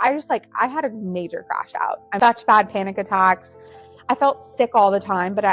I had a major crash out. I had such bad panic attacks. I felt sick all the time, but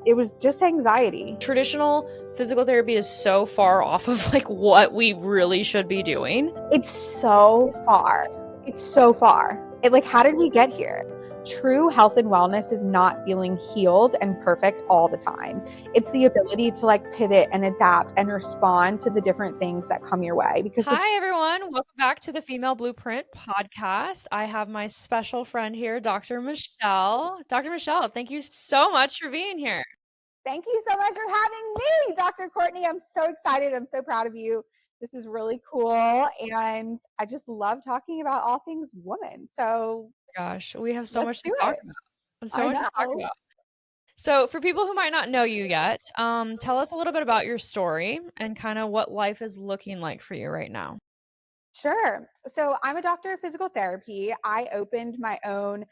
it was just anxiety. Traditional physical therapy is so far off of like what we really should be doing. It's so far. It's so far. How did we get here? True health and wellness is not feeling healed and perfect all the time. It's the ability to pivot and adapt and respond to the different things that come your way. Hi, everyone. Welcome back to the Female Blueprint podcast. I have my special friend here, Dr. Michelle. Dr. Michelle, thank you so much for being here. Thank you so much for having me, Dr. Courtney. I'm so excited. I'm so proud of you. This is really cool. And I just love talking about all things women. So, gosh, we have so much to talk about. So much to talk about. So for people who might not know you yet, tell us a little bit about your story and kind of what life is looking like for you right now. Sure. So I'm a doctor of physical therapy. I opened my own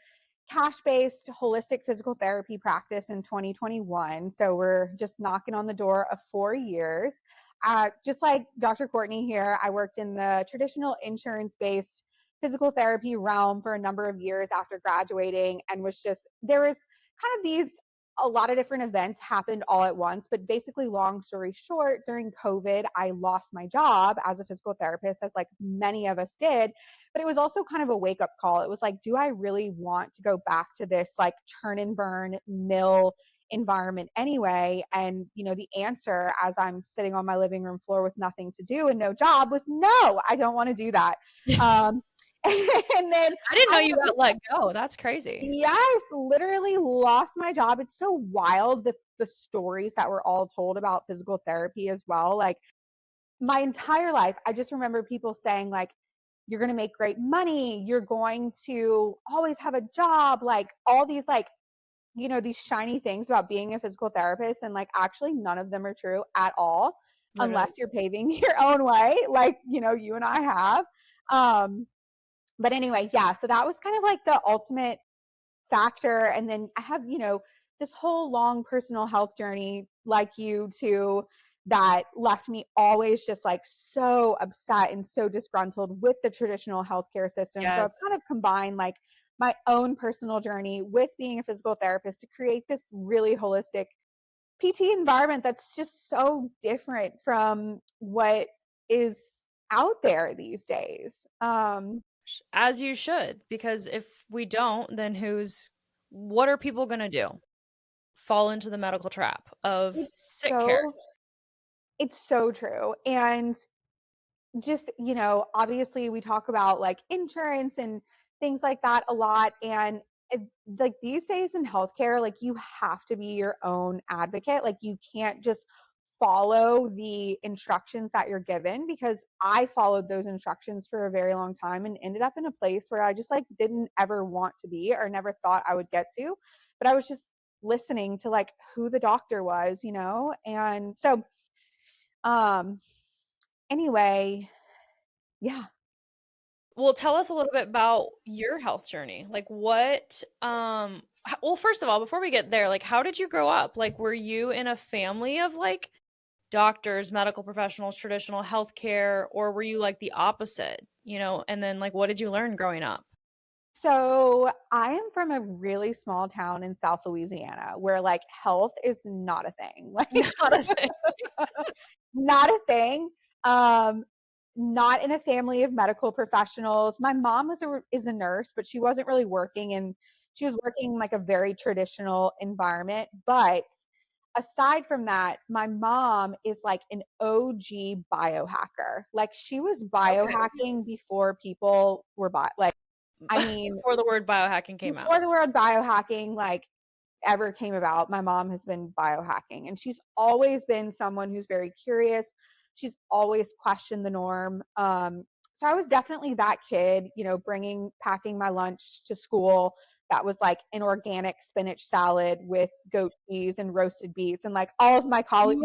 cash-based holistic physical therapy practice in 2021. So we're just knocking on the door of 4 years. Just like Dr. Courtney here, I worked in the traditional insurance-based physical therapy realm for a number of years after graduating, and there was kind of a lot of different events happened all at once, but basically, long story short, during COVID, I lost my job as a physical therapist, as like many of us did. But it was also kind of a wake up call. It was like, do I really want to go back to this like turn and burn mill environment anyway? And, the answer as I'm sitting on my living room floor with nothing to do and no job was no, I don't want to do that. And then I didn't know you got let go. That's crazy. Yes, literally lost my job. It's so wild the stories that were all told about physical therapy as well. Like my entire life, I just remember people saying like, you're going to make great money. You're going to always have a job. Like all these these shiny things about being a physical therapist. And actually none of them are true at all, unless you're paving your own way. You and I have. But anyway, yeah, so that was kind of like the ultimate factor. And then I have, this whole long personal health journey like you too, that left me always just so upset and so disgruntled with the traditional healthcare system. Yes. So I've kind of combined my own personal journey with being a physical therapist to create this really holistic PT environment that's just so different from what is out there these days. As you should, because if we don't, then what are people going to do? Fall into the medical trap of sick care. It's so true. And just, obviously we talk about insurance and things like that a lot. And these days in healthcare, you have to be your own advocate. You can't just follow the instructions that you're given, because I followed those instructions for a very long time and ended up in a place where I just didn't ever want to be or never thought I would get to. But I was just listening to who the doctor was, and so anyway, yeah. Well, tell us a little bit about your health journey. Well, first of all, before we get there, how did you grow up? Were you in a family of doctors, medical professionals, traditional healthcare, or were you the opposite, and then what did you learn growing up? So I am from a really small town in South Louisiana where health is not a thing. Not a thing. Not a thing. Not in a family of medical professionals. My mom is a nurse, but she wasn't really working, and she was working a very traditional environment. But aside from that, my mom is an OG biohacker. She was biohacking before people were before the word biohacking came out. Before the word biohacking ever came about, my mom has been biohacking, and she's always been someone who's very curious. She's always questioned the norm. So I was definitely that kid, packing my lunch to school that was an organic spinach salad with goat cheese and roasted beets, and all of my colleagues,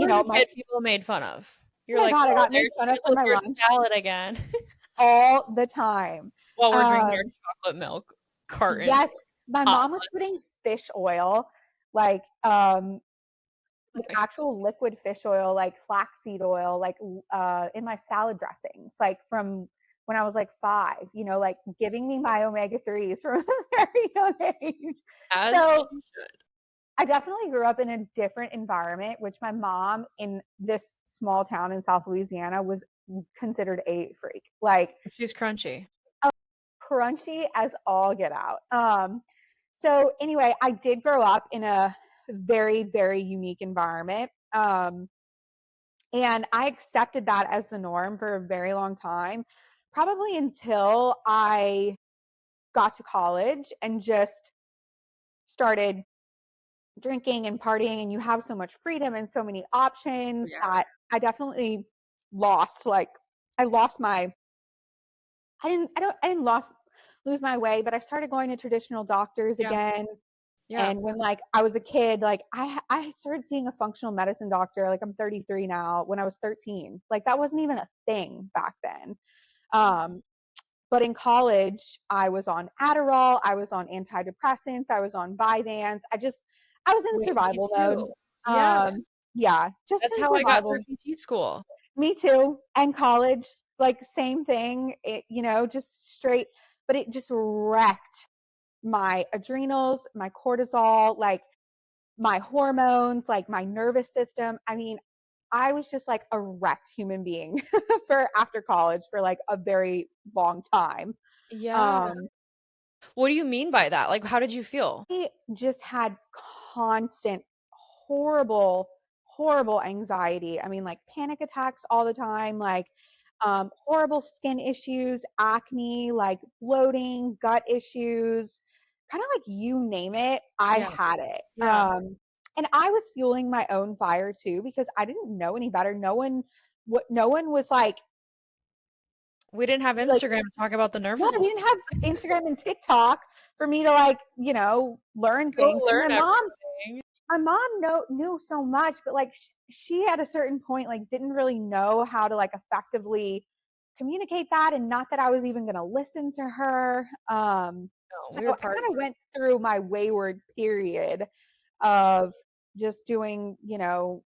people made fun of. You're oh my God, I got made fun of for my lunch salad again. all the time. While we're drinking our chocolate milk carton. Yes, my mom was putting fish oil, actual liquid fish oil, flaxseed oil, in my salad dressings, from when I was like 5, like giving me my omega-3s from a very young age. As So she should. I definitely grew up in a different environment, which my mom in this small town in South Louisiana was considered a freak, like She's crunchy. crunchy as all get out. So anyway, I did grow up in a very, very unique environment. And I accepted that as the norm for a very long time, probably until I got to college and just started drinking and partying, and you have so much freedom and so many options Yeah. that I definitely lost like I lost my I didn't lose my way, but I started going to traditional doctors Yeah. again. Yeah. And when like I was a kid, like I started seeing a functional medicine doctor, like I'm 33 now, when I was 13. Like that wasn't even a thing back then. Um, but in college, I was on Adderall, I was on antidepressants, I was on Vyvanse. I was in Wait, me survival mode. too. Yeah. Um, yeah, just That's in how I got through survival. PT school. Me too. And college, like same thing. Just straight, but it just wrecked my adrenals, my cortisol, like my hormones, like my nervous system. I mean, I was just like a wrecked human being for after college for like a very long time. Yeah. Um, What do you mean by that? Like, how did you feel? I just had constant, horrible, horrible anxiety. I mean, like panic attacks all the time, like horrible skin issues, acne, like bloating, gut issues, kind of like you name it, I Yeah. had it. Yeah. And I was fueling my own fire too because I didn't know any better. No one was We didn't have like Instagram to talk about the yeah, nervous we system. didn't have Instagram and TikTok for me to like, learn Go things. And learn everything. my mom knew so much, but like she at a certain point like didn't really know how to like effectively communicate that, and not that I was even going to listen to her. No, So we were I kind of partying. went through my wayward period of just doing,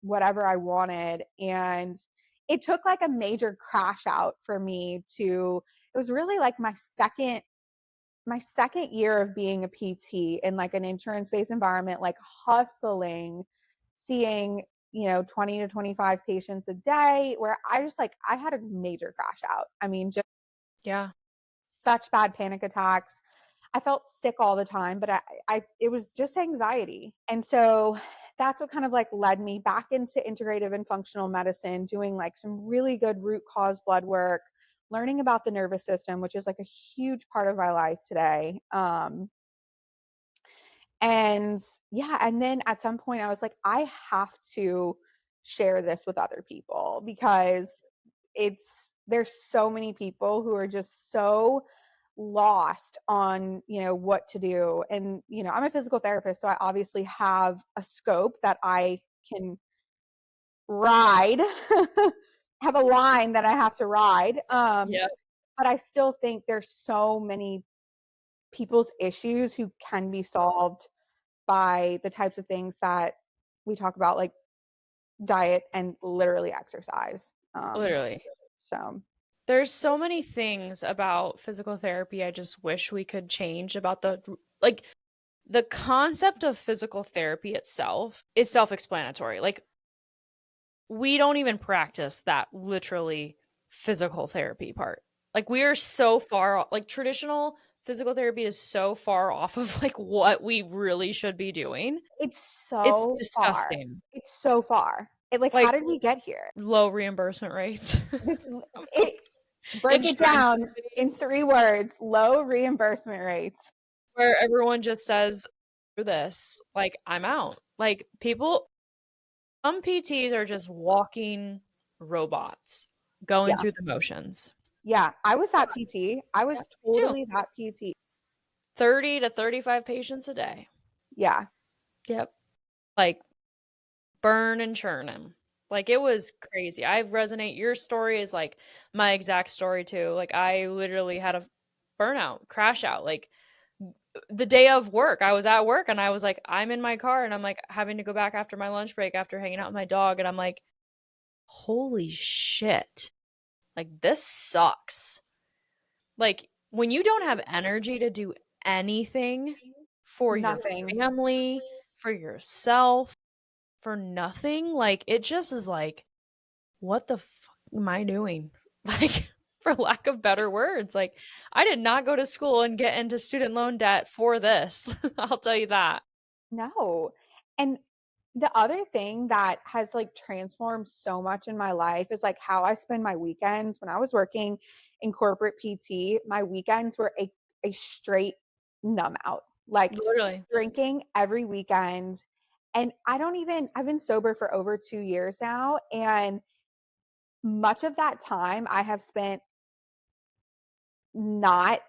whatever I wanted, and it took like a major crash out for me to it was really like my second year of being a PT in like an insurance-based environment, like hustling, seeing, 20 to 25 patients a day, where I had a major crash out. I mean, just Yeah. such bad panic attacks. I felt sick all the time, but it was just anxiety. And so that's what kind of like led me back into integrative and functional medicine, doing like some really good root cause blood work, learning about the nervous system, which is like a huge part of my life today. And yeah, and then at some point I was like, I have to share this with other people because there's so many people who are just so lost on, what to do. And, I'm a physical therapist, so I obviously have a scope that I can ride, have a line that I have to ride. Yeah. But I still think there's so many people's issues who can be solved by the types of things that we talk about, like diet and literally exercise. Literally. So There's so many things about physical therapy I just wish we could change about like the concept of physical therapy itself is self-explanatory. Like we don't even practice that literally physical therapy part. Like we are so far like traditional physical therapy is so far off of like what we really should be doing. it's It's so far. disgusting. It's so far. How Like did we get here? low reimbursement rates. This, it, break it Insurance down companies in 3 words: low reimbursement rates. where everyone just says through this, like I'm out. Like people some PTs are just walking robots going Yeah. through the motions. Yeah. I was that PT. I Yeah, was me too. totally that PT. 30 to 35 patients a day. Yeah. Yep. Like burn and churn him. Like it was crazy. I resonate. Your story is like my exact story too. Like I literally had a burnout, crash out. Like the day of work, I was at work and I was like, I'm in my car and I'm like having to go back after my lunch break after hanging out with my dog. And I'm like, holy shit. Like this sucks. Like, when you don't have energy to do anything for your Nothing. family, for yourself, for nothing, like, it just is like, what the fuck am I doing? Like, for lack of better words, like, I did not go to school and get into student loan debt for this. I'll tell you that. No. And the other thing that has like transformed so much in my life is like how I spend my weekends. When I was working in corporate PT, my weekends were a straight numb out, like Literally. drinking every weekend. And I've been sober for over 2 years now. And much of that time I have spent not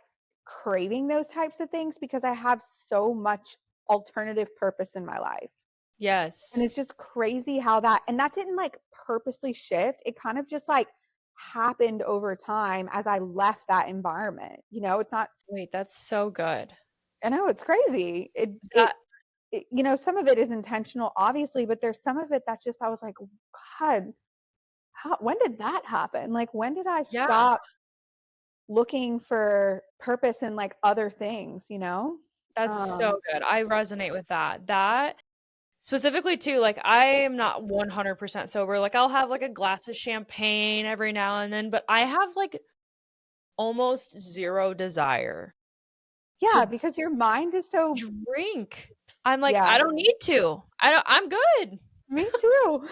craving those types of things because I have so much alternative purpose in my life. And Yes. it's just crazy how that didn't like purposely shift. It kind of just like happened over time as I left that environment. It's not, Wait, that's so good. I know it's crazy. That Some of it is intentional, obviously, but there's some of it that's just, I was like, God, when did that happen? Like, when did I yeah, stop looking for purpose in like other things? that's Um, so good. I resonate with that. That specifically too, like, I am not 100% sober. Like, I'll have like a glass of champagne every now and then, but I have like almost zero desire yeah, to because your mind is so, drink. I'm like, yeah, I don't need to. I'm good. me too.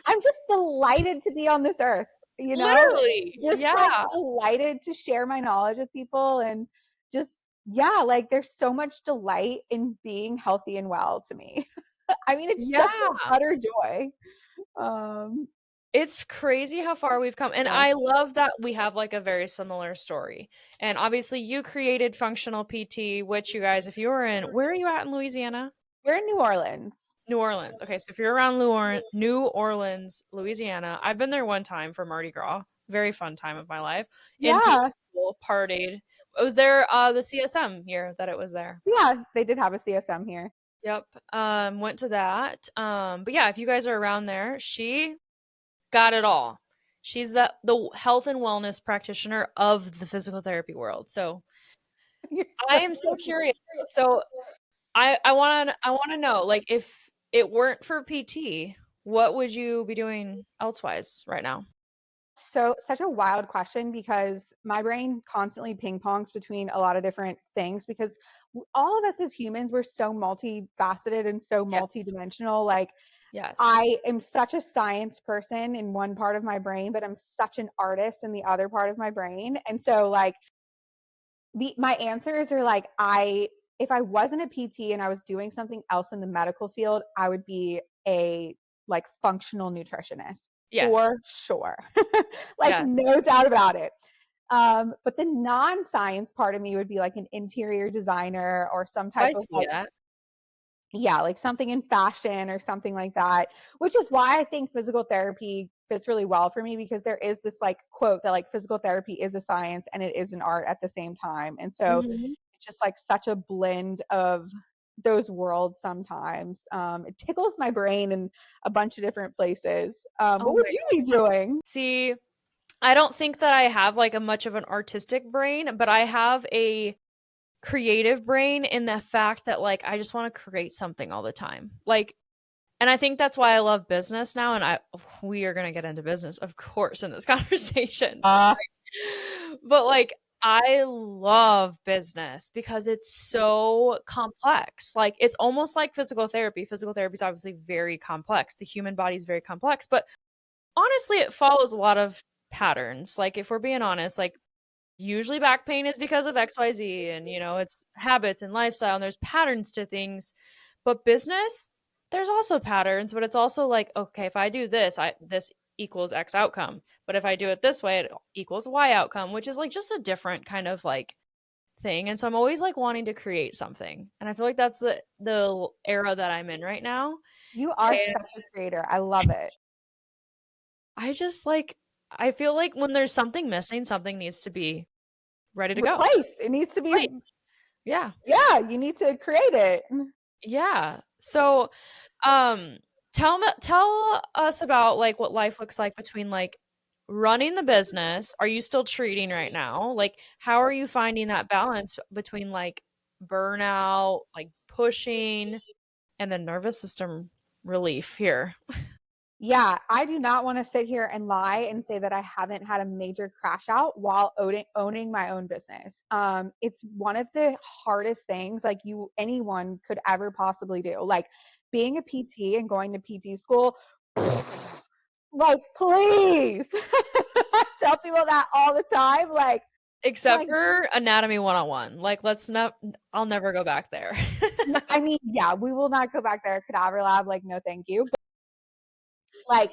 I'm just delighted to be on this earth, you know? Literally. Just like Yeah. delighted to share my knowledge with people and just yeah, like there's so much delight in being healthy and well to me. I mean, it's just an Yeah. utter joy. Um, It's crazy how far we've come, and yeah. I love that we have, like, a very similar story, and obviously you created functional PT, which you guys, if you were in where are you at in Louisiana? We're in New Orleans. New Orleans. Okay, so if you're around New Orleans, Louisiana, I've been there one time for Mardi Gras. Very fun time of my life. In PT Yeah. school, partied. I was there, the CSM year that it was there. Yeah, they did have a CSM here. Yep, went to that, but yeah, if you guys are around there, she got it all. She's the health and wellness practitioner of the physical therapy world. So You're I so am so curious. So I wanna know, like, if it weren't for PT, what would you be doing elsewise right now? such a wild question because my brain constantly ping pongs between a lot of different things because all of us as humans, we're so multifaceted and so Yes. multidimensional. Like Yes. I am such a science person in one part of my brain, but I'm such an artist in the other part of my brain. And so like my answers are like if I wasn't a PT and I was doing something else in the medical field, I would be a like functional nutritionist Yes. for sure. Like Yes. no doubt about it. But the non-science part of me would be like an interior designer or some type I of see like that. yeah, like something in fashion or something like that, which is why I think physical therapy fits really well for me because there is this like quote that like physical therapy is a science and it is an art at the same time. And so Mhm. it's just like such a blend of those worlds sometimes. It tickles my brain in a bunch of different places. Oh What would my you be doing? See, I don't think that I have, like, a much of an artistic brain, but I have a creative brain in the fact that, like, I just wanna create something all the time. Like, and I think that's why I love business now, and we are gonna get into business, of course, in this conversation. Uh, But, like, I love business because it's so complex. Like, it's almost like physical therapy. Physical therapy is obviously very complex. The human body is very complex, but honestly, it follows a lot of patterns. Like, if we're being honest, like, usually back pain is because of XYZ and, it's habits and lifestyle, and there's patterns to things. But business, there's also patterns, but it's also like, okay, if I do this equals X outcome. But if I do it this way, it equals Y outcome, which is like just a different kind of like thing. And so I'm always like wanting to create something. And I feel like that's the era that I'm in right now. you are And such a creator. I love it. I just like I feel like when there's something missing, something needs to be ready to go. Replaced. It needs to be, Right. Yeah. yeah, you need to create it. Yeah. So, um, tell us about like what life looks like between like running the business, are you still treating right now? Like, how are you finding that balance between like burnout, like pushing, and the nervous system relief here? Yeah, I do not want to sit here and lie and say that I haven't had a major crash out while owning my own business. It's one of the hardest things like anyone could ever possibly do. Like being a PT and going to PT school, like please. I tell people that all the time. Except Like for anatomy 101. Like, let's not, I'll never go back there. I mean, yeah, we will not go back there. Cadaver lab, like no, thank you. Like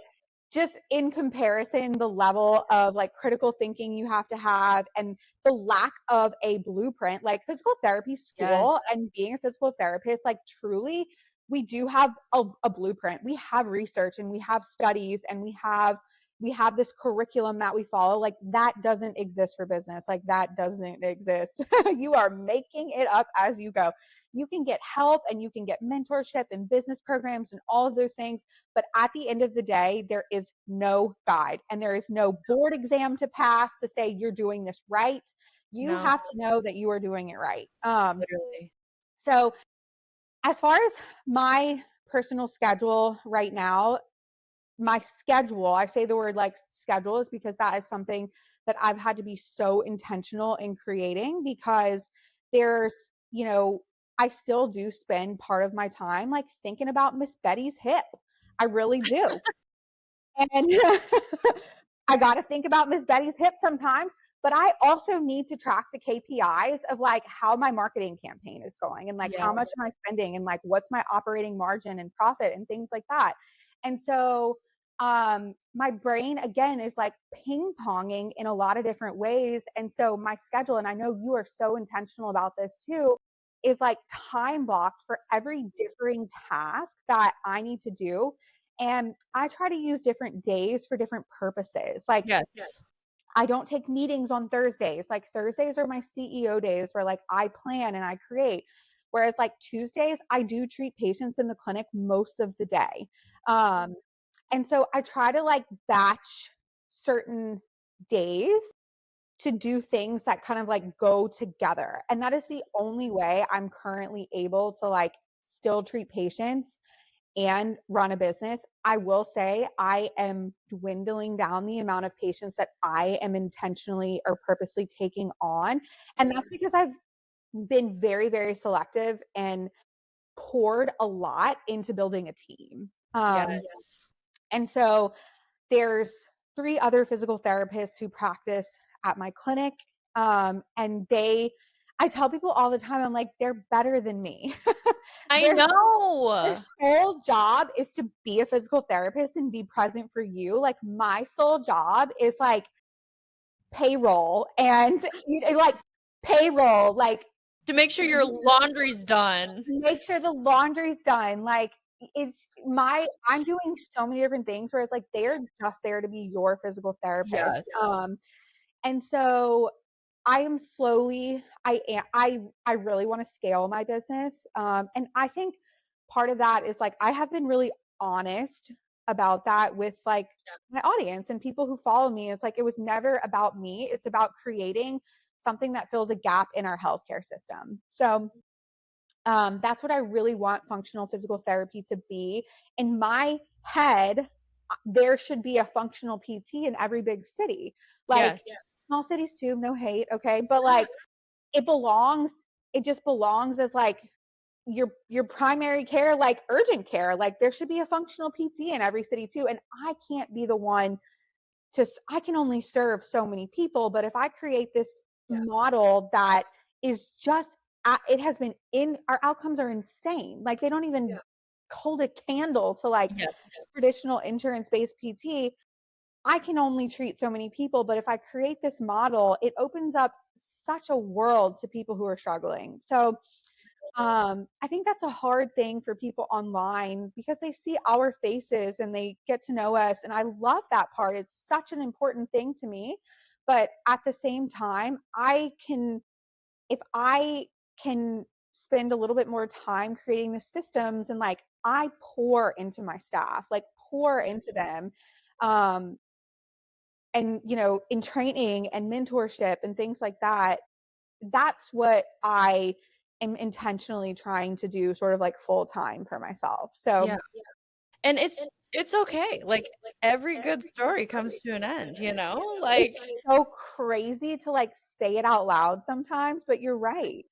just in comparison, the level of like critical thinking you have to have and the lack of a blueprint, like physical therapy school Yes. and being a physical therapist, like truly we do have a blueprint. We have research and we have studies and we have this curriculum that we follow. Like that doesn't exist for business. Like that doesn't exist. You are making it up as you go. You can get help and you can get mentorship and business programs and all of those things, but at the end of the day, there is no guide and there is no board exam to pass to say you're doing this right. You No, have to know that you are doing it right. literally. So as far as my personal schedule right now, my schedule, I say the word like schedule is because that is something that I've had to be so intentional in creating because there's, I still do spend part of my time like thinking about Miss Betty's hip. I really do. And I got to think about Miss Betty's hip sometimes, but I also need to track the KPIs of like how my marketing campaign is going and like Yeah. how much am I spending and like what's my operating margin and profit and things like that. And so my brain again is like ping ponging in a lot of different ways. And so my schedule, and I know you are so intentional about this too, is like time blocked for every differing task that I need to do, and I try to use different days for different purposes. Like Yes. I don't take meetings on Thursdays. Like Thursdays are my CEO days where like I plan and I create. Whereas like Tuesdays, I do treat patients in the clinic most of the day. Um, and so I try to like batch certain days to do things that kind of like go together. And that is the only way I'm currently able to like still treat patients and run a business. I will say I am dwindling down the amount of patients that I am intentionally or purposely taking on. And that's because I've been very, very selective and poured a lot into building a team. Yes. And so there's 3 other physical therapists who practice at my clinic. And I tell people all the time, I'm like, they're better than me. I Their their know. sole job is to be a physical therapist and be present for you. Like my sole job is like payroll and like payroll, like To make sure your laundry's done. make sure the laundry's done. Like I'm doing so many different things where it's like they're just there to be your physical therapist. Yes. And so I am slowly, I really want to scale my business. And I think part of that is like I have been really honest about that with like my audience and people who follow me. It's like it was never about me. It's about creating something that fills a gap in our healthcare system. So that's what I really want functional physical therapy to be. In my head, there should be a functional PT in every big city. Like Yes. small cities too, no hate, okay? But like it belongs, it just belongs as like your primary care, like urgent care. Like there should be a functional PT in every city too. And I can't be the one I can only serve so many people, but if I create this model that is just it has been in our outcomes are insane. Like they don't even hold a candle to like Yes. traditional insurance based PT. I can only treat so many people, but if I create this model, it opens up such a world to people who are struggling. So I think that's a hard thing for people online because they see our faces and they get to know us. And I love that part. It's such an important thing to me. But at the same time, if I can spend a little bit more time creating the systems and like I pour into my staff, like pour into them. Um, and, in training and mentorship and things like that, that's what I am intentionally trying to do sort of like full time for myself. Yeah. So And it's okay. Like every good story comes to an end, you know? Like it's so crazy to like say it out loud sometimes, but you're right.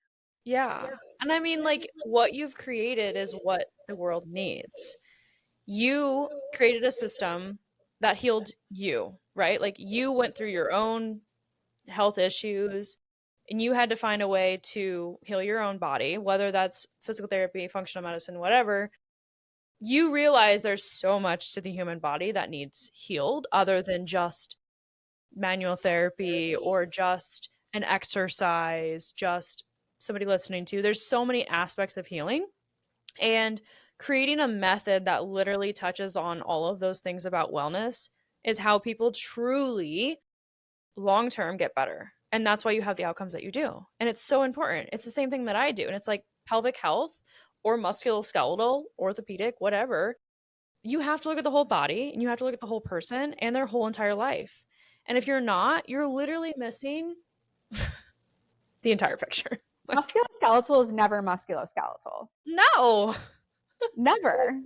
yeah. And I mean like what you've created is what the world needs. You created a system that healed you, right? Like you went through your own health issues and you had to find a way to heal your own body, whether that's physical therapy, functional medicine, whatever. You realize there's so much to the human body that needs healed other than just manual therapy or just an exercise, just somebody listening to. There's so many aspects of healing. And creating a method that literally touches on all of those things about wellness is how people truly long term get better. And that's why you have the outcomes that you do. And it's so important. It's the same thing that I do. And it's like pelvic health or musculoskeletal, orthopedic, whatever. You have to look at the whole body and you have to look at the whole person and their whole entire life. And if you're not, you're literally missing the entire picture. Like, Musculoskeletal is never musculoskeletal. no. Never.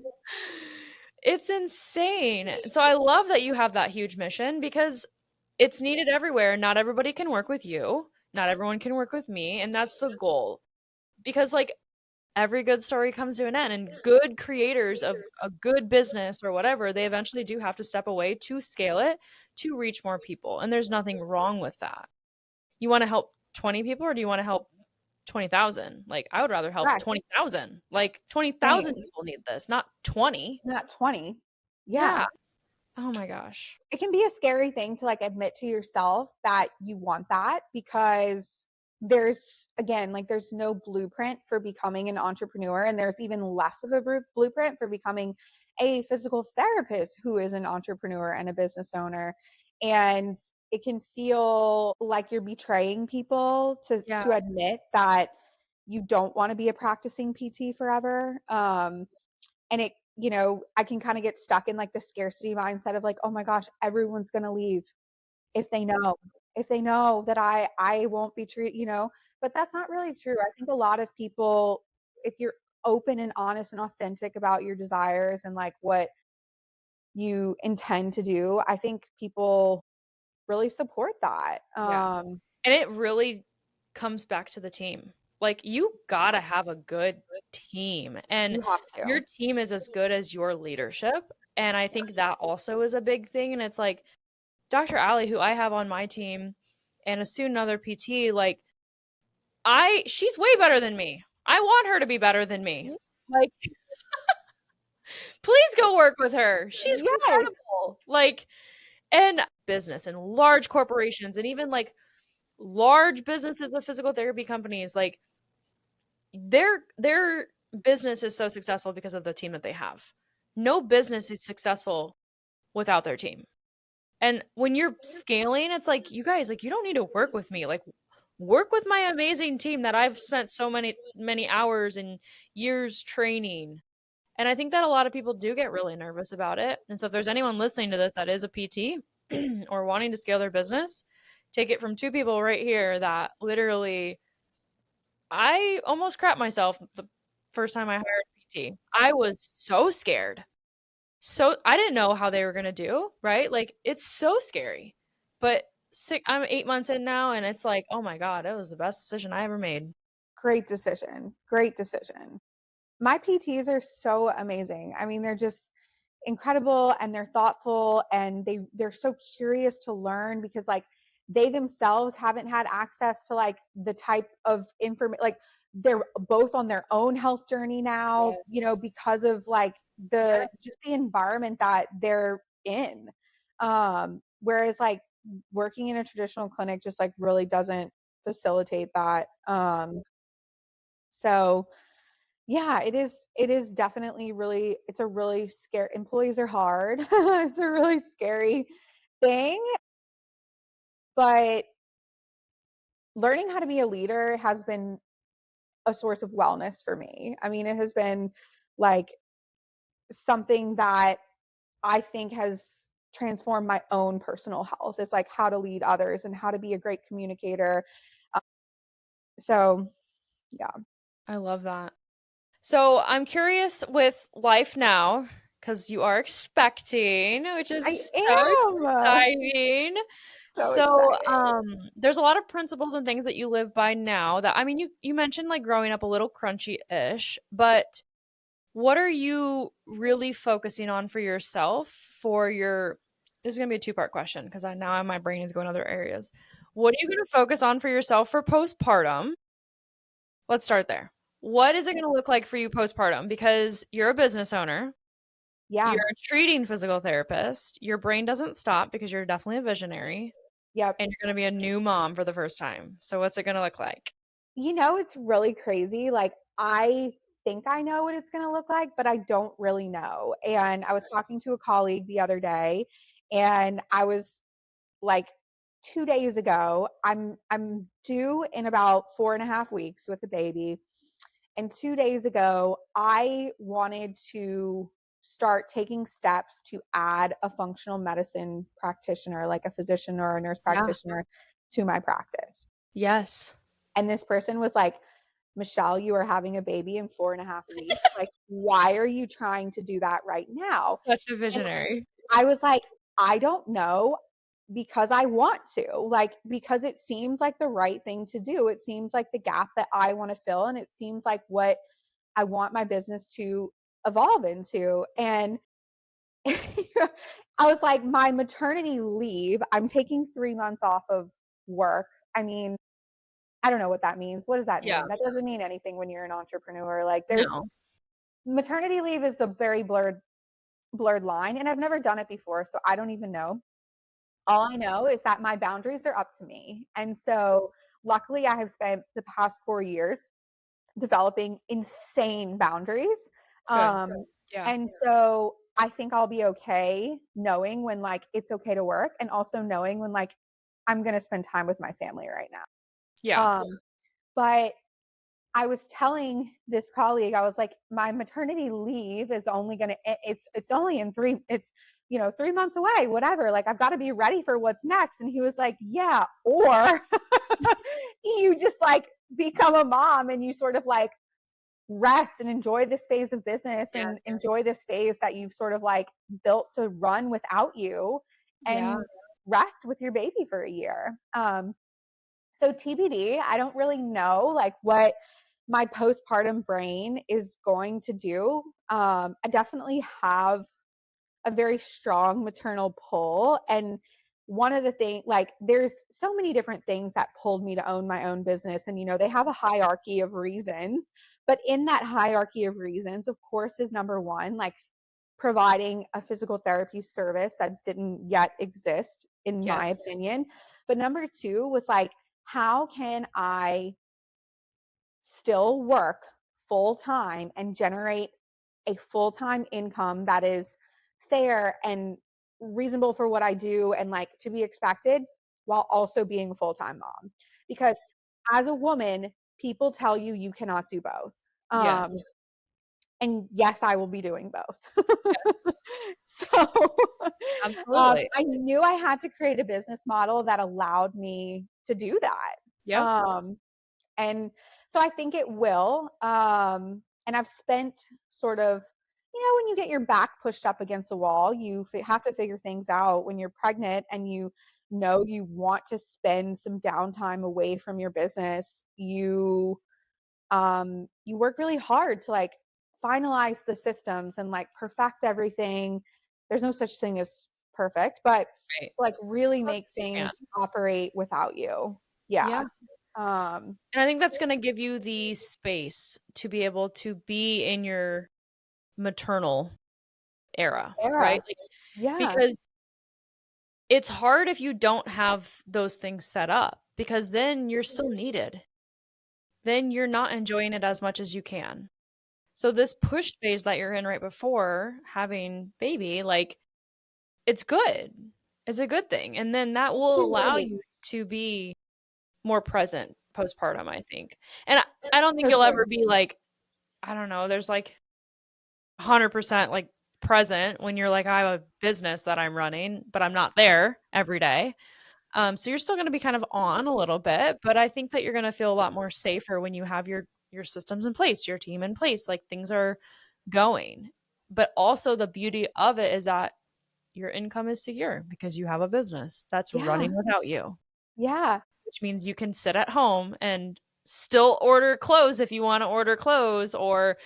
It's insane. So I love that you have that huge mission because it's needed everywhere. Not everybody can work with you. Not everyone can work with me. And that's the goal. Because, like, every good story comes to an end, and good creators of a good business or whatever, they eventually do have to step away to scale it to reach more people. And there's nothing wrong with that. You want to help 20 people or do you want to help 20,000? Like, I would rather help Correct. 20,000. Like, 20,000 Same. people need this, not 20. Not 20. Yeah. Yeah. Oh my gosh. It can be a scary thing to like admit to yourself that you want that, because there's, again, like there's no blueprint for becoming an entrepreneur, and there's even less of a blueprint for becoming a physical therapist who is an entrepreneur and a business owner. And it can feel like you're betraying people Yeah. to admit that you don't want to be a practicing PT forever. And it, I can kind of get stuck in like the scarcity mindset of like, oh my gosh, everyone's going to leave if they know that I won't be treated, but that's not really true. I think a lot of people, if you're open and honest and authentic about your desires and like what you intend to do, I think people really support that. Yeah. And it really comes back to the team. Like, you gotta have a good team, and You have your to. team is as good as your leadership. And I think that also is a big thing. And it's like Dr. Ali, who I have on my team, and a soon another PT, like, she's way better than me. I want her to be better than me. Like, please go work with her. She's Yes. incredible. Like, and business and large corporations and even like large businesses of physical therapy companies, like their business is so successful because of the team that they have. No business is successful without their team. And when you're scaling, it's like, you guys, like, you don't need to work with me. Like, work with my amazing team that I've spent so many hours and years training. And I think that a lot of people do get really nervous about it. And so if there's anyone listening to this that is a PT or wanting to scale their business, take it from two people right here that literally, I almost crapped myself the first time I hired a PT. I was so scared. So I didn't know how they were going to do, right? Like, it's so scary. But I'm 8 months in now, and it's like, oh my God, it was the best decision I ever made. Great decision. Great decision. My PTs are so amazing. I mean, they're just incredible, and they're thoughtful, and they're so curious to learn, because like they themselves haven't had access to like the type of information, like they're both on their own health journey now, Yes. because of like the Yes. just the environment that they're in. Whereas like working in a traditional clinic just like really doesn't facilitate that. So yeah, it is definitely really, it's a really scary, employees are hard. It's a really scary thing, but learning how to be a leader has been a source of wellness for me. I mean, it has been like something that I think has transform my own personal health. It's like how to lead others and how to be a great communicator. Um, so yeah. I love that. So I'm curious with life now, because you are expecting, which I is so am exciting. so So, excited. there's a lot of principles and things that you live by now that, I mean, you mentioned like growing up a little crunchy-ish, but what are you really focusing on for yourself for your, this is gonna be a two-part question because I now my brain is going other areas. What are you gonna focus on for yourself for postpartum? Let's start there. What is it gonna look like for you postpartum? Because you're a business owner, Yeah. you're a treating physical therapist, your brain doesn't stop because you're definitely a visionary, Yep. and you're gonna be a new mom for the first time. So what's it gonna look like? It's really crazy. Like, I think I know what it's going to look like, but I don't really know. And I was talking to a colleague the other day, and I was like, 2 days ago, I'm due in about 4.5 weeks with the baby. And 2 days ago, I wanted to start taking steps to add a functional medicine practitioner, like a physician or a nurse Yeah. practitioner, to my practice. Yes. And this person was like, Michelle, you are having a baby in 4.5 weeks. Like, why are you trying to do that right now? Such a And visionary. I was like, I don't know, because I want to, like, because it seems like the right thing to do. It seems like the gap that I want to fill. And it seems like what I want my business to evolve into. And I was like, my maternity leave, I'm taking 3 months off of work. I mean, I don't know what that means. What does that Yeah. mean? That doesn't mean anything when you're an entrepreneur. Like, there's No. maternity leave is a very blurred line, and I've never done it before, so I don't even know. All I know is that my boundaries are up to me. And so luckily I have spent the past 4 years developing insane boundaries. Good. Um Yeah. and so I think I'll be okay knowing when, like, it's okay to work, and also knowing when, like, I'm going to spend time with my family right now. Yeah. But I was telling this colleague, I was like, my maternity leave is only going to, it's only in it's, 3 months away, whatever. Like, I've got to be ready for what's next. And he was like, yeah, or you just like become a mom and you sort of like rest and enjoy this phase of business Yeah. and enjoy this phase that you've sort of like built to run without you, Yeah. and rest with your baby for a year. So TBD, I don't really know like what my postpartum brain is going to do. I definitely have a very strong maternal pull. And one of the things, like, there's so many different things that pulled me to own my own business. And, they have a hierarchy of reasons. But in that hierarchy of reasons, of course, is number one, like providing a physical therapy service that didn't yet exist, in my Yes. opinion. But number two was like, how can I still work full time and generate a full time income that is fair and reasonable for what I do and like to be expected, while also being a full time mom? Because as a woman, people tell you you cannot do both. Yes. And yes, I will be doing both. Yes. So Absolutely. I knew I had to create a business model that allowed me to do that. Yep. And so I think it will. And I've spent sort of, when you get your back pushed up against the wall, you have to figure things out when you're pregnant and you want to spend some downtime away from your business. You work really hard to like finalize the systems and like perfect everything. There's no such thing as perfect, but Right. like As really close make as you can. things operate without you. Yeah. Yeah. Um, And I think that's going to give you the space to be able to be in your maternal era, right? era. Like, Yeah. because it's hard if you don't have those things set up because then you're still needed. Then you're not enjoying it as much as you can. So this push phase that you're in right before having baby, like, it's good. It's a good thing. And then that will allow Absolutely. you to be more present postpartum, I think. And I don't think So you'll true. ever be like, I don't know, there's like 100% like present when you're like, I have a business that I'm running, but I'm not there every day. So you're still going to be kind of on a little bit, but I think that you're going to feel a lot more safer when you have your systems in place, your team in place, like things are going. But also the beauty of it is that your income is secure because you have a business that's Yeah. running without you, Yeah. which means you can sit at home and still order clothes if you want to order clothes or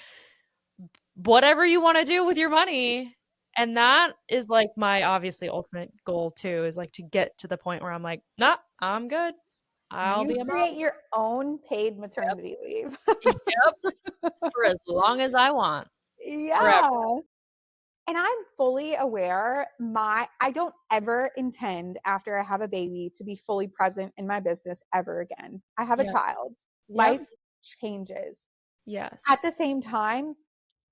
whatever you want to do with your money. And that is like my obviously ultimate goal too, is like to get to the point where I'm like, nah, I'm good. I'll You be a mom. create your own paid maternity leave. Yep. Yep. For as long as I want. Forever. Yeah. And I'm fully aware I don't ever intend after I have a baby to be fully present in my business ever again. I have a Yep. child. Yep. Life changes. At Yes. the same time,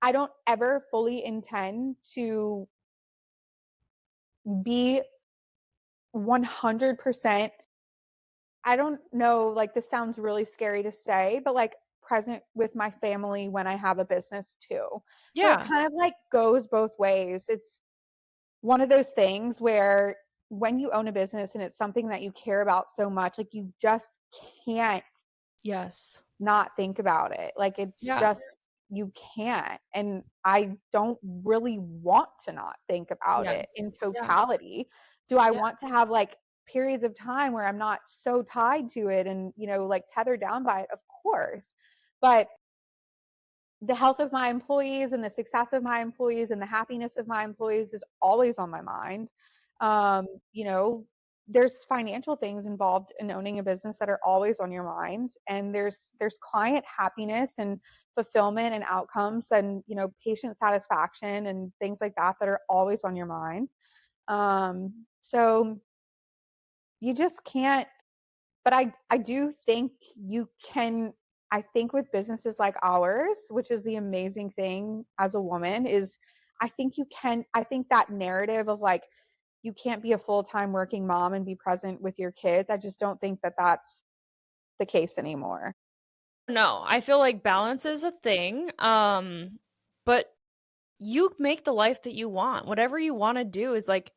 I don't ever fully intend to be 100%. I don't know, like this sounds really scary to say, but like present with my family when I have a business too. So it Yeah. kind of like goes both ways. It's one of those things where when you own a business and it's something that you care about so much, like you just can't Yes. not think about it. Like it's Yeah. just you can't. And I don't really want to not think about Yeah. it in Yeah. totality. Do I Yeah. want to have like periods of time where I'm not so tied to it and, like tethered down by it? Of course. But the health of my employees and the success of my employees and the happiness of my employees is always on my mind. Um, you know, there's financial things involved in owning a business that are always on your mind, and there's client happiness and fulfillment and outcomes and patient satisfaction and things like that that are always on your mind. So you just can't, but I do think you can. I think with businesses like ours, which is the amazing thing as a woman, is I think you can. I think that narrative of like you can't be a full-time working mom and be present with your kids, I just don't think that that's the case anymore. No, I feel like balance is a thing. But you make the life that you want. Whatever you want to do is like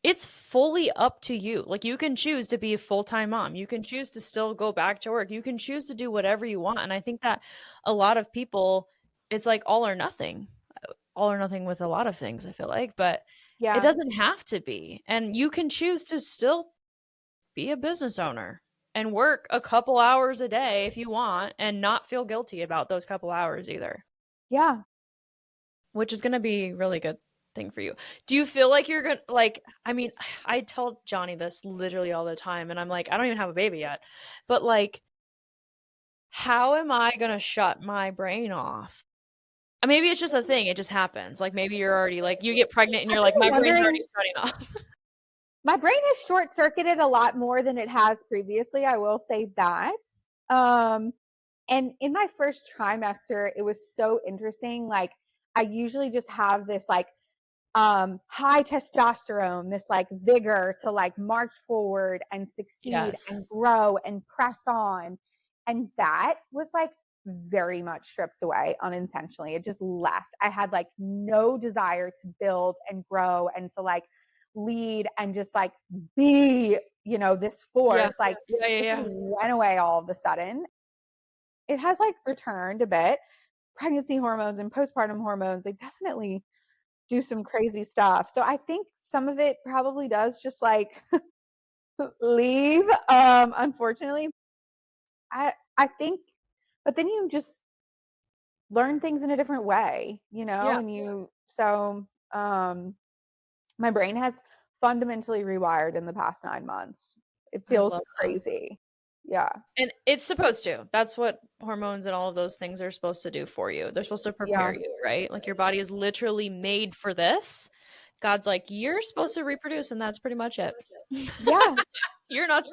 it's fully up to you. Like you can choose to be a full-time mom. You can choose to still go back to work. You can choose to do whatever you want. And I think that a lot of people, it's like all or nothing. All or nothing with a lot of things, I feel like, but it Yeah. doesn't have to be. And you can choose to still be a business owner and work a couple hours a day if you want and not feel guilty about those couple hours either, Yeah. which is going to be a really good thing for you. Do you feel like you're going to like I mean, I tell Johnny this literally all the time and I'm like, I don't even have a baby yet. But like how am I going to shut my brain off? Maybe it's just a thing. It just happens. Like maybe you're already like you get pregnant and I'm you're kind like my of brain's already wondering, shutting off. my brain has short circuited a lot more than it has previously. I will say that. Um, and in my first trimester, it was so interesting. Like, I usually just have this like high testosterone, this like vigor to like march forward and succeed Yes. and grow and press on. And that was like very much stripped away unintentionally. It just left. I had like no desire to build and grow and to like lead and just like be, this Yeah. force. Like Yeah, yeah, it just yeah. went away all of a sudden. It has like returned a bit. Pregnancy hormones and postpartum hormones, they definitely do some crazy stuff. So I think some of it probably does just like leave. Unfortunately, I think, but then you just learn things in a different way, Yeah. and my brain has fundamentally rewired in the past 9 months. It I feels love that. crazy. Yeah. And it's supposed to. That's what hormones and all of those things are supposed to do for you. They're supposed to prepare Yeah. you, right? Like your body is literally made for this. God's like, you're supposed to reproduce, and that's pretty much it. Yeah. You're not,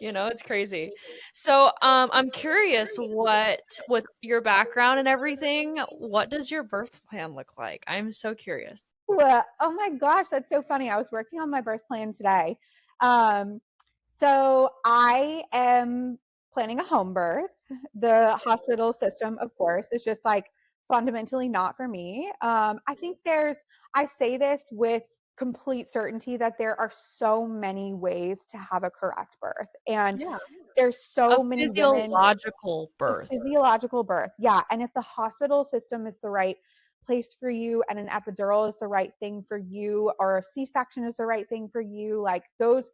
it's crazy. So, I'm curious what, with your background and everything, what does your birth plan look like? I'm so curious. Well, oh my gosh, that's so funny. I was working on my birth plan today. Um, so I am planning a home birth. The hospital system, of course, is just like fundamentally not for me. I think I say this with complete certainty that there are so many ways to have a correct birth. And Yeah. there's A so many women, physiological a birth. physiological birth. Yeah. And if the hospital system is the right place for you and an epidural is the right thing for you or a C-section is the right thing for you, like those,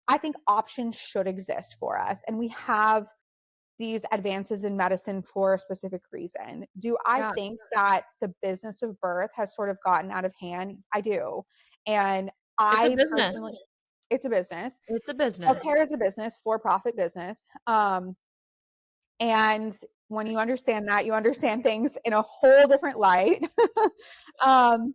I think options should exist for us. And we have these advances in medicine for a specific reason. Do I Yeah. think that the business of birth has sort of gotten out of hand? I do. And It's a I business. personally, it's a business. It's a business. Healthcare is a business, for profit business. And when you understand that, you understand things in a whole different light. um,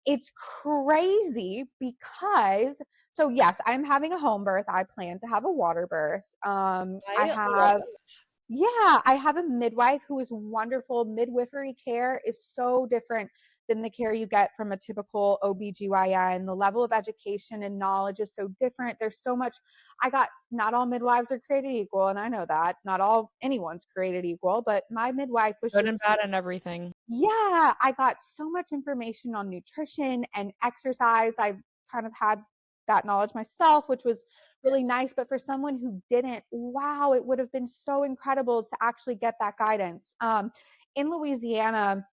it's crazy because, so yes, I'm having a home birth. I plan to have a water birth. I I love have, it. yeah, I have a midwife who is wonderful. Midwifery care is so different than the care you get from a typical OBGYN. The level of education and knowledge is so different. There's so much. Not all midwives are created equal, and I know that. Not all anyone's created equal, but my midwife was Good and just, bad and everything. yeah, I got so much information on nutrition and exercise. I've kind of had that knowledge myself, which was really nice. But for someone who didn't, wow, it would have been so incredible to actually get that guidance. In Louisiana,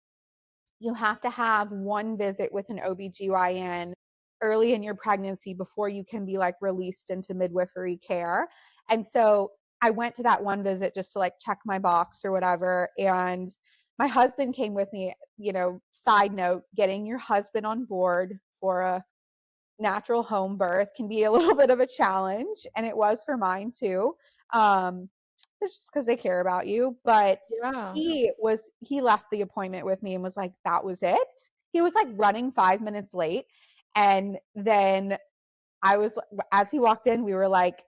you have to have one visit with an OBGYN early in your pregnancy before you can be like released into midwifery care. And so I went to that one visit just to like check my box or whatever. And my husband came with me. Side note, getting your husband on board for a natural home birth can be a little bit of a challenge. And it was for mine too. It's just because they care about you. But Yeah. he left the appointment with me and was like, that was it. He was like running 5 minutes late. And then as he walked in, we were like,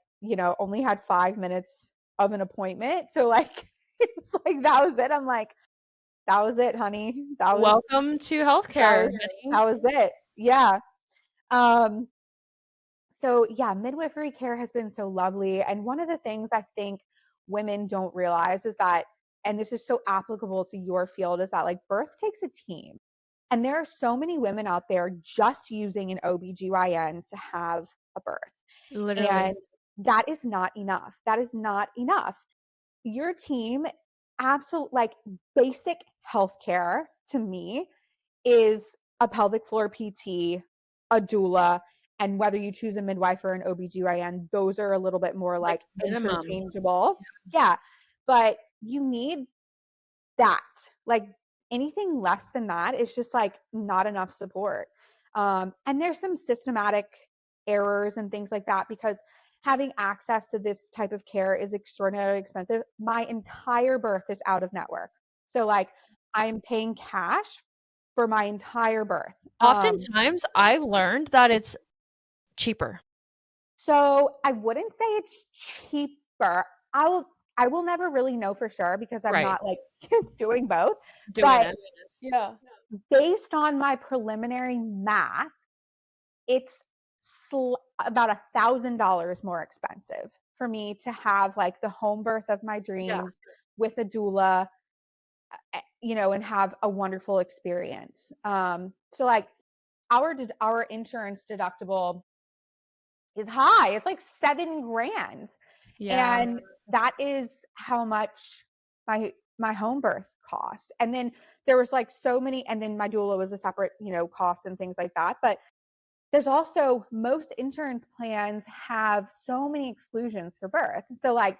only had 5 minutes of an appointment. So like, it's like, that was it. I'm like, that was it, honey. Welcome to That healthcare, was, honey. that was it. Yeah. Um, so yeah, midwifery care has been so lovely. And one of the things I think women don't realize is that, and this is so applicable to your field, is that like birth takes a team. And there are so many women out there just using an OBGYN to have a birth. Literally. And that is not enough. That is not enough. Your team, absolute like basic healthcare to me is a pelvic floor PT, a doula, and whether you choose a midwife or an OBGYN, those are a little bit more Like like minimum. interchangeable. Yeah. But you need that. Like anything less than that is just like not enough support. And there's some systematic errors and things like that because having access to this type of care is extraordinarily expensive. My entire birth is out of network. So like I'm paying cash for my entire birth. Oftentimes, I learned that it's cheaper. So I wouldn't say it's cheaper. I will never really know for sure because I'm Right. not like doing both. Doing But it. Yeah. based on my preliminary math, it's about $1,000 more expensive for me to have like the home birth of my Yeah. dreams with a doula, and have a wonderful experience. So like our insurance deductible is high. It's like 7 grand. Yeah. And that is how much my home birth costs. And then there was like so many, and then my doula was a separate, cost and things like that. But there's also most insurance plans have so many exclusions for birth. So like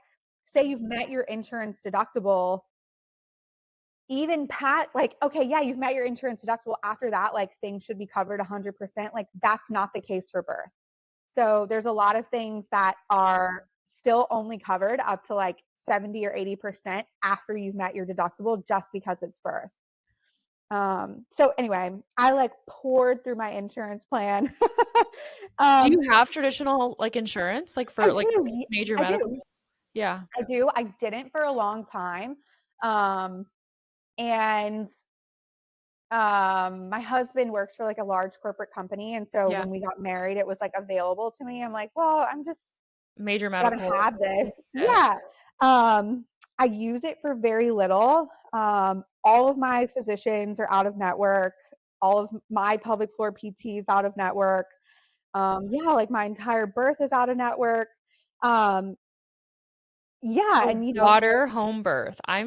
say you've met your insurance deductible, even like, okay, yeah, you've met your insurance deductible. After that, like things should be covered 100%. Like that's not the case for birth. So there's a lot of things that are still only covered up to like 70 or 80% after you've met your deductible just because it's birth. So anyway, I like poured through my insurance plan. Do you um, have traditional like insurance, like I for like do. major I medical? do. Yeah. I do. I didn't for a long time. Um, and my husband works for like a large corporate company. And so Yeah. when we got married, it was like available to me. I'm like, well, I'm just Major gotta medical. have this. Okay. Yeah. Um, I use it for very little. All of my physicians are out of network. All of my pelvic floor PTs out of network. Yeah, like my entire birth is out of network. Um, yeah, So and water home birth. I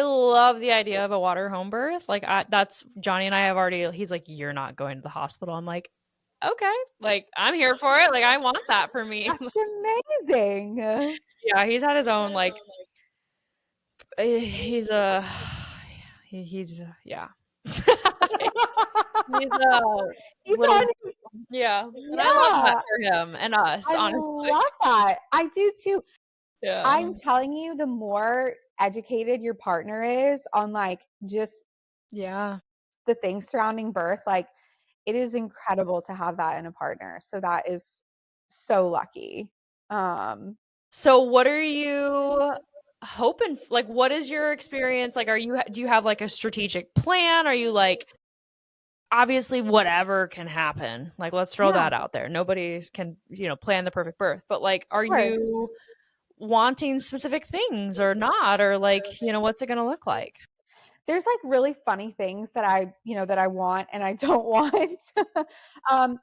love the idea of a water home birth. Like that's Johnny and I have already he's like, you're not going to the hospital. I'm like, okay. Like I'm here for it. Like I want that for me. that's amazing. Yeah, he's had his own like he's a he's yeah. He's a He's little on his, yeah, and I love that yeah, for him and us, I honestly. love that. I do too. Yeah. I'm telling you, the more educated your partner is on like just Yeah. the things surrounding birth, like it is incredible to have that in a partner. So that is so lucky. Um, So what are you hoping like what is your experience like do you have like a strategic plan? Are you like obviously whatever can happen. Like let's throw yeah, that out there. Nobody can, plan the perfect birth, but like of are course. you wanting specific things or not or like, what's it going to look like? There's like really funny things that that I want and I don't want.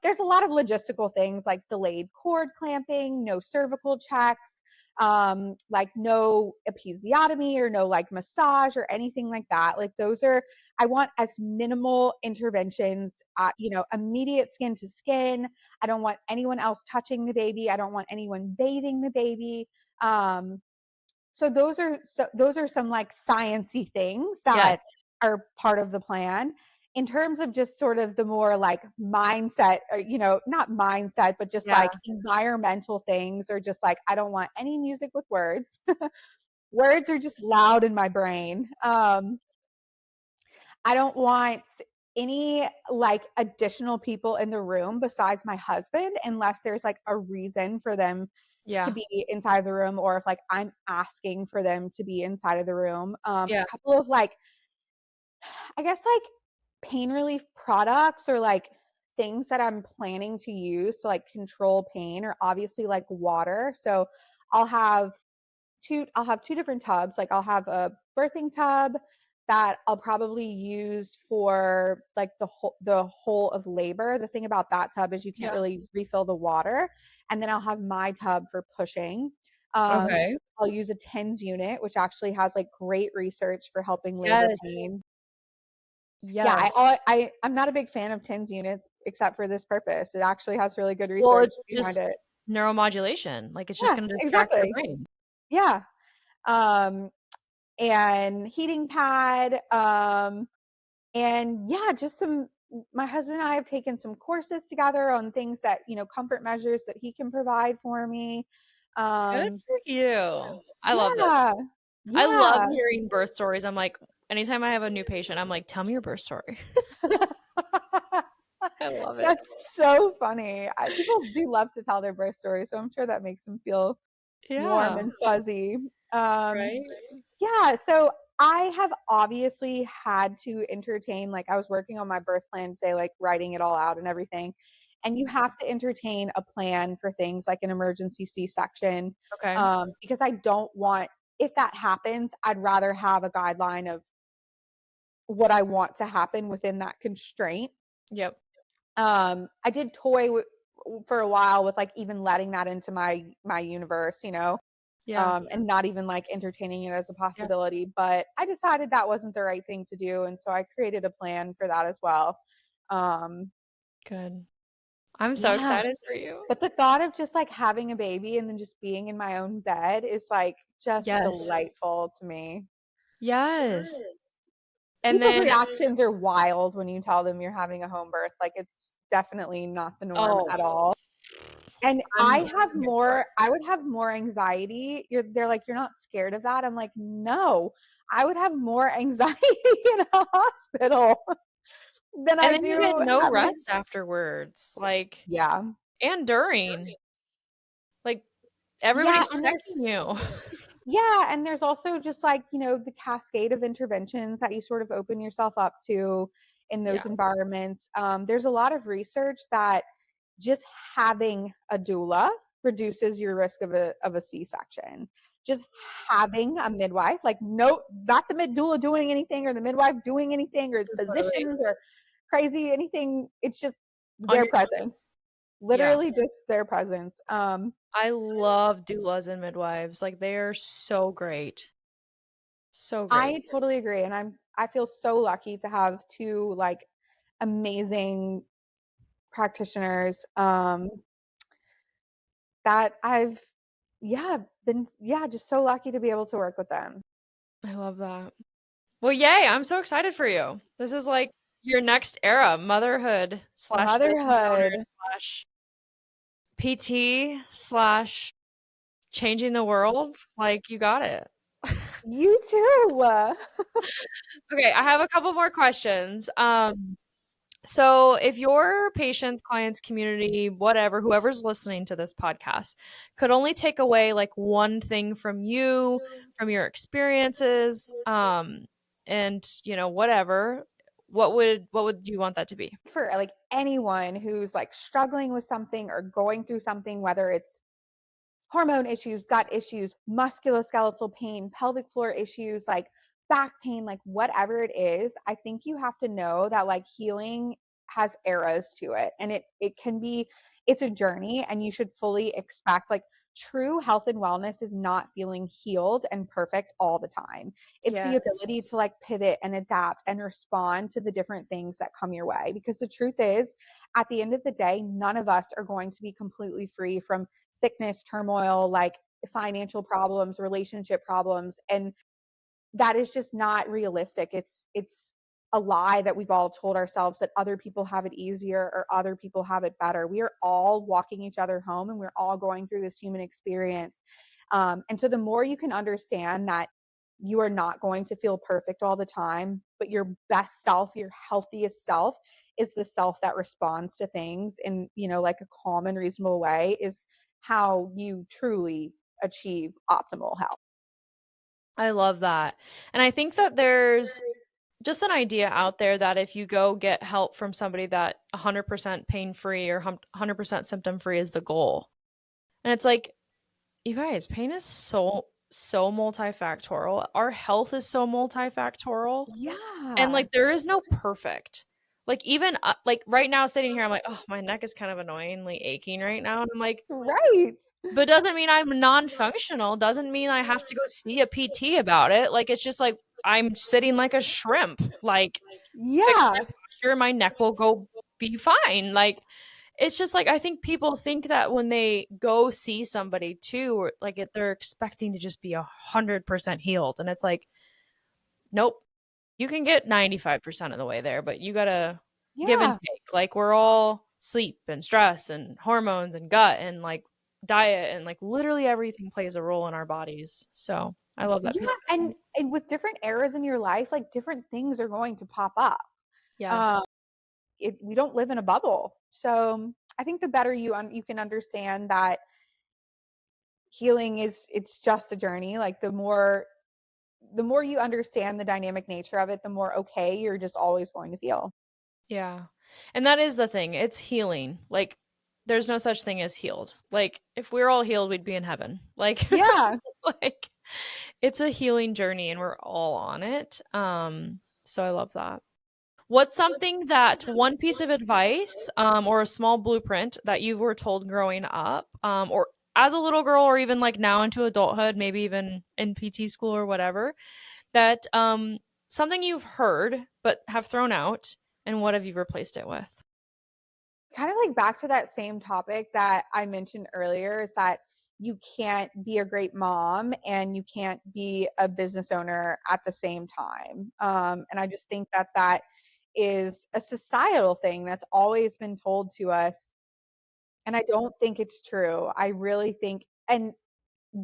There's a lot of logistical things like delayed cord clamping, no cervical checks, like no episiotomy or no like massage or anything like that. Like those are, I want as minimal interventions, immediate skin to skin. I don't want anyone else touching the baby. I don't want anyone bathing the baby. Um, so those are some like sciency things Yes. that are part of the plan. In terms of just sort of the more like mindset, or, not mindset, but just Yeah. like environmental things, or just like I don't want any music with words. Words are just loud in my brain. I don't want any like additional people in the room besides my husband, unless there's like a reason for them to Yeah. be inside the room, or if like I'm asking for them to be inside of the room. A Yeah. couple of like, I guess like pain relief products, or like things that I'm planning to use to like control pain, or obviously like water. So I'll have I'll have two different tubs. Like I'll have a birthing tub that I'll probably use for like the whole of labor. The thing about that tub is you can't Yeah. really refill the water. And then I'll have my tub for pushing. Um, Okay. I'll use a TENS unit, which actually has like great research for helping labor Yes. pain. Yeah, Yes. I'm not a big fan of TENS units except for this purpose. It actually has really good Well, research it's behind just it. neuromodulation. Like it's just Yeah, going to distract your exactly. brain. Yeah. Um, and heating pad. And yeah, just some. My husband and I have taken some courses together on things that comfort measures that he can provide for me. Good Um, for you. I love this. yeah, I love yeah. hearing birth stories. I'm like, anytime I have a new patient, I'm like, tell me your birth story. I love it. That's so funny. People do love to tell their birth story, so I'm sure that makes them feel warm Yeah. and fuzzy. Um, Right? Yeah, so I have obviously had to entertain, like I was working on my birth plan today, like writing it all out and everything. And you have to entertain a plan for things like an emergency C-section, Okay. because I don't want, if that happens, I'd rather have a guideline of what I want to happen within that constraint. Yep. I did for a while with like even letting that into my universe, Yeah. and not even like entertaining it as a Yeah. possibility. But I decided that wasn't the right thing to do, and so I created a plan for that as well. Um, Good. I'm so yeah, excited for you. but the thought of just like having a baby and then just being in my own bed is like just Yes. delightful to me. Yes. And People's then, reactions are wild when you tell them you're having a home birth. Like it's definitely not the norm oh, at all. And I'm here for it. I would have more anxiety. They're like, you're not scared of that. I'm like, no, I would have more anxiety in a hospital than And I then you get do no at my, rest afterwards, like, yeah. and during. Like, Yeah. everybody's And checking you. there's also just like, the cascade of interventions that you sort of open yourself up to in Yeah. those environments. There's a lot of research that just having a doula reduces your risk of a C-section. just having a midwife, like no, not the mid doula doing anything or the midwife doing anything or Just literally physicians or crazy anything. It's just on their your presence, yeah. literally just their presence. I love doulas and midwives. Like they are so great. So great. I totally agree, and I feel so lucky to have two like amazing practitioners that I've been just so lucky to be able to work with them. I love that. Well, yay, I'm so excited for you. This is like your next era, motherhood slash business owner Motherhood. slash PT slash changing the world. Like you got it. You too. Okay, I have a couple more questions. So if your patients, clients, community, whatever, whoever's listening to this podcast could only take away like one thing from you, from your experiences, and whatever, what would you want that to be? For like anyone who's like struggling with something or going through something, whether it's hormone issues, gut issues, musculoskeletal pain, pelvic floor issues, like back pain, like whatever it is, I think you have to know that like healing has eras to it, and it can be, it's a journey, and you should fully expect like true health and wellness is not feeling healed and perfect all the time. It's the ability Yes. to like pivot and adapt and respond to the different things that come your way, because the truth is, at the end of the day, none of us are going to be completely free from sickness, turmoil, like financial problems, relationship problems, and that is just not realistic. It's a lie that we've all told ourselves that other people have it easier or other people have it better. We are all walking each other home, and we're all going through this human experience. And so the more you can understand that you are not going to feel perfect all the time, but your best self, your healthiest self, is the self that responds to things in, like a calm and reasonable way, is how you truly achieve optimal health. I love that. And I think that there's just an idea out there that if you go get help from somebody that 100% pain free or 100% symptom free is the goal. And it's like, you guys, pain is so multifactorial. Our health is so multifactorial. And Yeah. like there is no perfect. Like even like right now sitting here I'm like, "Oh, my neck is kind of annoyingly aching right now." And I'm like, Right. but doesn't mean I'm non-functional, doesn't mean I have to go see a PT about it. Like it's just like I'm sitting like a shrimp. Like fix Yeah. my posture, my neck will go be fine. Like it's just like I think people think that when they go see somebody too, or like they're expecting to just be 100% healed, and it's like, nope, you can get 95% of the way there, but you gotta give and Yeah. take. Like we're all sleep and stress and hormones and gut and like diet and like literally everything plays a role in our bodies. So I love that Yeah. piece of it. And with different eras in your life, like different things are going to pop up. Yes. Um, we don't live in a bubble. So I think the better you can understand that healing is, it's just a journey. Like the more you understand the dynamic nature of it, the more okay you're just always going to feel. Yeah. And that is the thing. It's healing. Like there's no such thing as healed. Like if we were all healed, we'd be in heaven. Like Yeah. like it's a healing journey and we're all on it. So I love that. What's something that one piece of advice or a small blueprint that you were told growing up or as a little girl or even like now into adulthood, maybe even in PT school or whatever, that something you've heard but have thrown out and what have you replaced it with? Kind of like back to that same topic that I mentioned earlier, is that you can't be a great mom and you can't be a business owner at the same time. And I just think that that is a societal thing that's always been told to us. And I don't think it's true. I really think, and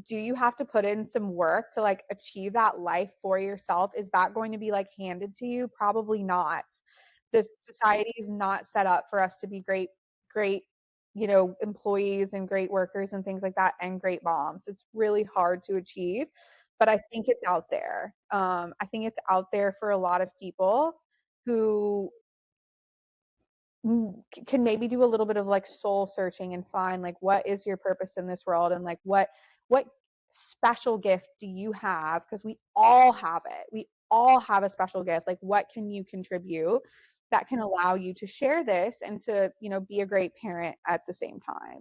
do you have to put in some work to like achieve that life for yourself? Is that going to be like handed to you? Probably not. The society is not set up for us to be great, employees and great workers and things like that, and great moms. It's really hard to achieve, but I think it's out there. I think it's out there for a lot of people who can maybe do a little bit of like soul searching and find like what is your purpose in this world, and like what special gift do you have? Because we all have it. We all have a special gift. Like, what can you contribute that can allow you to share this and to, be a great parent at the same time?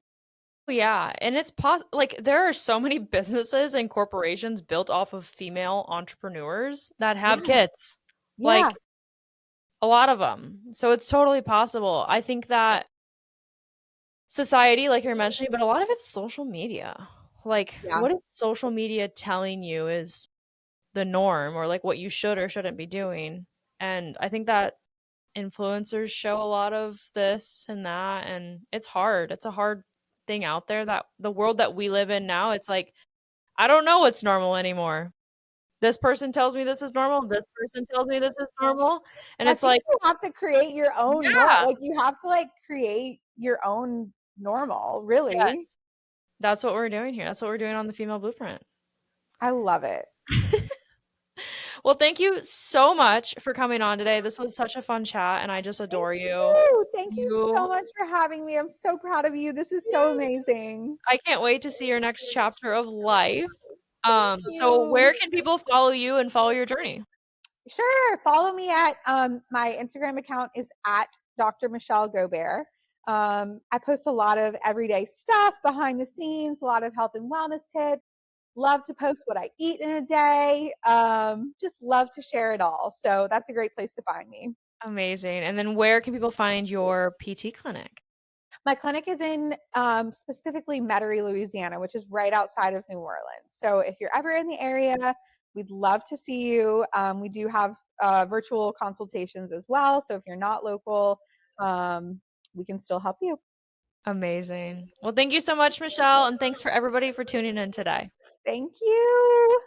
Yeah, and it's like there are so many businesses and corporations built off of female entrepreneurs that have Yeah. kids. Yeah. Like a lot of them. So it's totally possible. I think that society, like you're mentioning, but a lot of it's social media. Like, Yeah. what is social media telling you is the norm or like what you should or shouldn't be doing? And I think that influencers show a lot of this and that, and it's hard. It's a hard thing out there that the world that we live in now, it's like, I don't know what's normal anymore. This person tells me this is normal. This person tells me this is normal. And I it's think like, you have to create your own yeah, like, you have to, like, create your own normal, really. yes, that's what we're doing here. That's what we're doing on the Female Blueprint. I love it. Well, thank you so much for coming on today. This was such a fun chat, and I just Thank adore you. you. Thank you so You, much for having me. I'm so proud of you. This is so yeah, amazing. I can't wait to see your next chapter of life. Thank So where you. can people follow you and follow your journey? Sure. Follow me at my Instagram account is at Dr. Michelle Gaubert. I post a lot of everyday stuff behind the scenes, a lot of health and wellness tips. Love to post what I eat in a day. Just love to share it all. So that's a great place to find me. Amazing. And then where can people find your PT clinic? My clinic is in specifically Metairie, Louisiana, which is right outside of New Orleans. So if you're ever in the area, we'd love to see you. We do have virtual consultations as well. So if you're not local, we can still help you. Amazing. Well, thank you so much, Michelle, and thanks for everybody for tuning in today. Thank you.